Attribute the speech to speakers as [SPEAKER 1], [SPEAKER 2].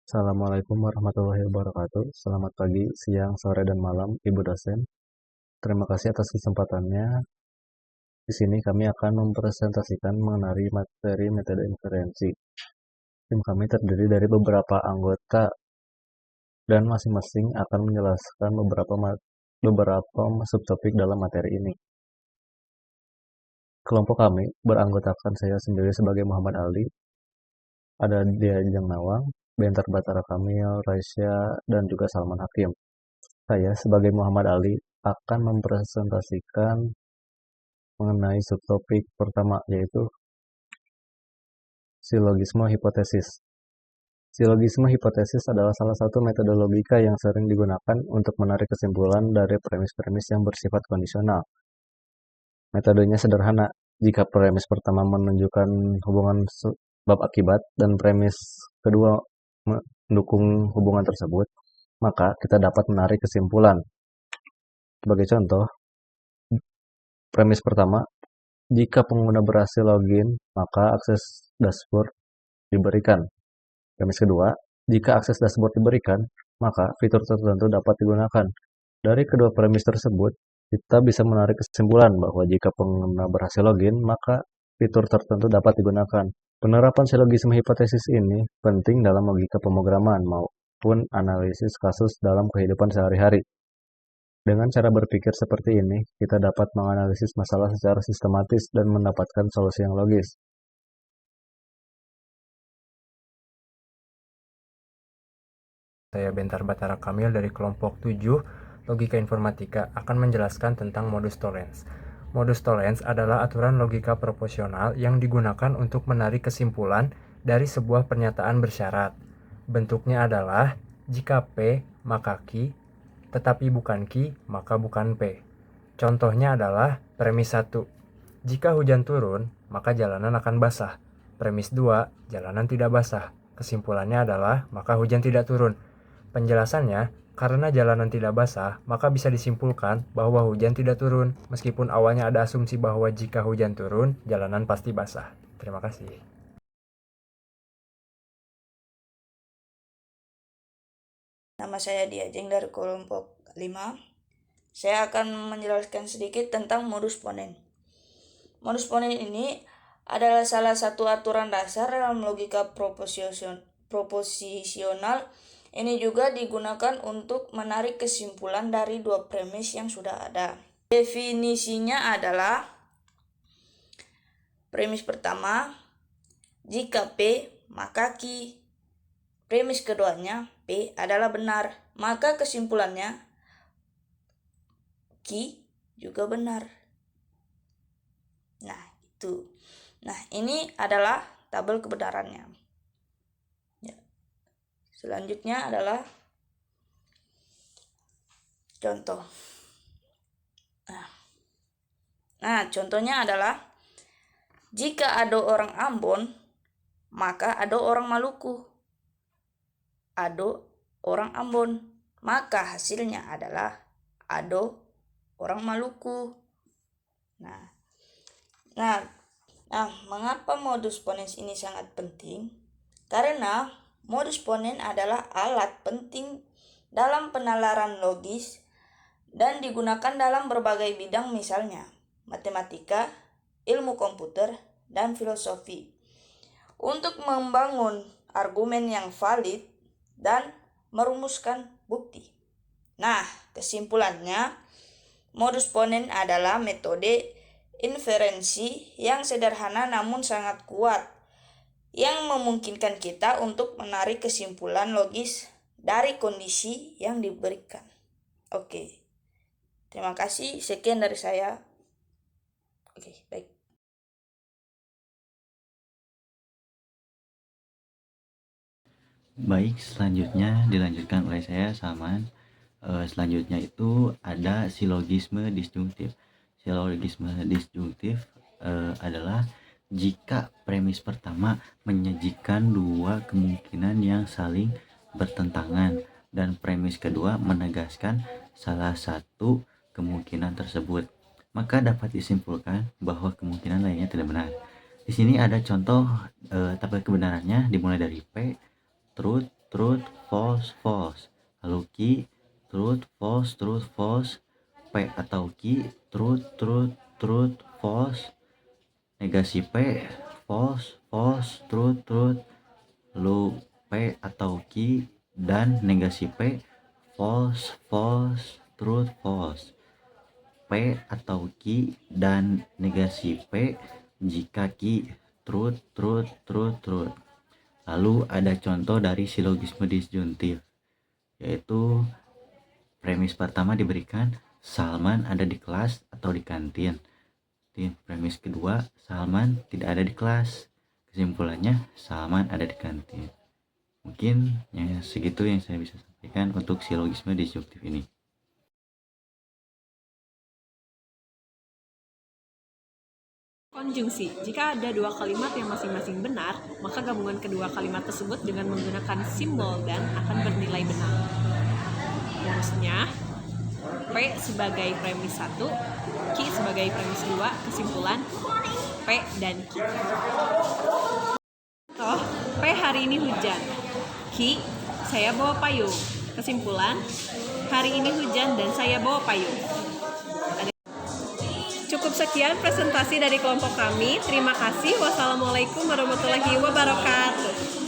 [SPEAKER 1] Assalamualaikum warahmatullahi wabarakatuh. Selamat pagi, siang, sore, dan malam, Ibu dosen. Terima kasih atas kesempatannya. Di sini kami akan mempresentasikan mengenai materi metode inferensi. Tim kami terdiri dari beberapa anggota dan masing-masing akan menjelaskan beberapa subtopik dalam materi ini. Kelompok kami beranggotakan saya sendiri sebagai Muhammad Ali, ada Diajeng Nawang, Bentar Batara Kamil, Raisya, dan juga Salman Hakim. Saya sebagai Muhammad Ali akan mempresentasikan mengenai subtopik pertama, yaitu silogisme hipotesis. Silogisme hipotesis adalah salah satu metode logika yang sering digunakan untuk menarik kesimpulan dari premis-premis yang bersifat kondisional. Metodenya sederhana. Jika premis pertama menunjukkan hubungan sebab akibat dan premis kedua mendukung hubungan tersebut, maka kita dapat menarik kesimpulan. Sebagai contoh, premis pertama, jika pengguna berhasil login, maka akses dashboard diberikan. Premis kedua, jika akses dashboard diberikan, maka fitur tertentu dapat digunakan. Dari kedua premis tersebut, kita bisa menarik kesimpulan bahwa jika pengguna berhasil login, maka fitur tertentu dapat digunakan. Penerapan silogisme hipotesis ini penting dalam logika pemrograman maupun analisis kasus dalam kehidupan sehari-hari. Dengan cara berpikir seperti ini, kita dapat menganalisis masalah secara sistematis dan mendapatkan solusi yang logis.
[SPEAKER 2] Saya Bentar Batara Kamil dari kelompok 7 Logika Informatika akan menjelaskan tentang modus tollens. Modus tollens adalah aturan logika proporsional yang digunakan untuk menarik kesimpulan dari sebuah pernyataan bersyarat. Bentuknya adalah jika P maka Q, tetapi bukan Q maka bukan P. Contohnya adalah premis 1. Jika hujan turun, maka jalanan akan basah. Premis 2, jalanan tidak basah. Kesimpulannya adalah maka hujan tidak turun. Penjelasannya, karena jalanan tidak basah, maka bisa disimpulkan bahwa hujan tidak turun, meskipun awalnya ada asumsi bahwa jika hujan turun, jalanan pasti basah. Terima kasih.
[SPEAKER 3] Nama saya Diajeng dari kelompok 5. Saya akan menjelaskan sedikit tentang modus ponen. Modus ponen ini adalah salah satu aturan dasar dalam logika proposisional. Ini juga digunakan untuk menarik kesimpulan dari dua premis yang sudah ada. Definisinya adalah premis pertama, jika P maka Q. Premis keduanya, P adalah benar, maka kesimpulannya Q juga benar. Nah, ini adalah tabel kebenarannya. Selanjutnya adalah contoh. Nah, contohnya adalah jika ada orang Ambon, maka ada orang Maluku. Ada orang Ambon, maka hasilnya adalah ada orang Maluku. Nah, mengapa modus ponens ini sangat penting? Karena modus ponen adalah alat penting dalam penalaran logis dan digunakan dalam berbagai bidang, misalnya matematika, ilmu komputer, dan filosofi, untuk membangun argumen yang valid dan merumuskan bukti. Nah, kesimpulannya, modus ponen adalah metode inferensi yang sederhana namun sangat kuat, yang memungkinkan kita untuk menarik kesimpulan logis dari kondisi yang diberikan. Oke, terima kasih. Sekian dari saya. Oke, baik.
[SPEAKER 4] Baik, selanjutnya dilanjutkan oleh saya, Salman. Selanjutnya itu ada silogisme disjungtif. Silogisme disjungtif adalah jika premis pertama menyajikan dua kemungkinan yang saling bertentangan dan premis kedua menegaskan salah satu kemungkinan tersebut, maka dapat disimpulkan bahwa kemungkinan lainnya tidak benar. Di sini ada contoh tabel kebenarannya dimulai dari P, truth, truth, false, false. Lalu Q, truth, false. P atau Q, truth, false. Negasi P, false, truth. Lalu P atau Q dan negasi P, false, truth, false. P atau Q dan negasi P jika Q, truth. Lalu ada contoh dari silogisme disjuntif, yaitu premis pertama diberikan Salman ada di kelas atau di kantin. Di premis kedua, Salman tidak ada di kelas. Kesimpulannya, Salman ada di kantin. Mungkin ya segitu yang saya bisa sampaikan untuk silogisme disjuntif ini.
[SPEAKER 5] Konjungsi. Jika ada dua kalimat yang masing-masing benar, maka gabungan kedua kalimat tersebut dengan menggunakan simbol dan akan bernilai benar. Rumusnya, P sebagai premis 1, Q sebagai premis 2, kesimpulan P dan Q. Contoh, P hari ini hujan. Q, saya bawa payung. Kesimpulan, hari ini hujan dan saya bawa payung. Cukup sekian presentasi dari kelompok kami. Terima kasih. Wassalamualaikum warahmatullahi wabarakatuh.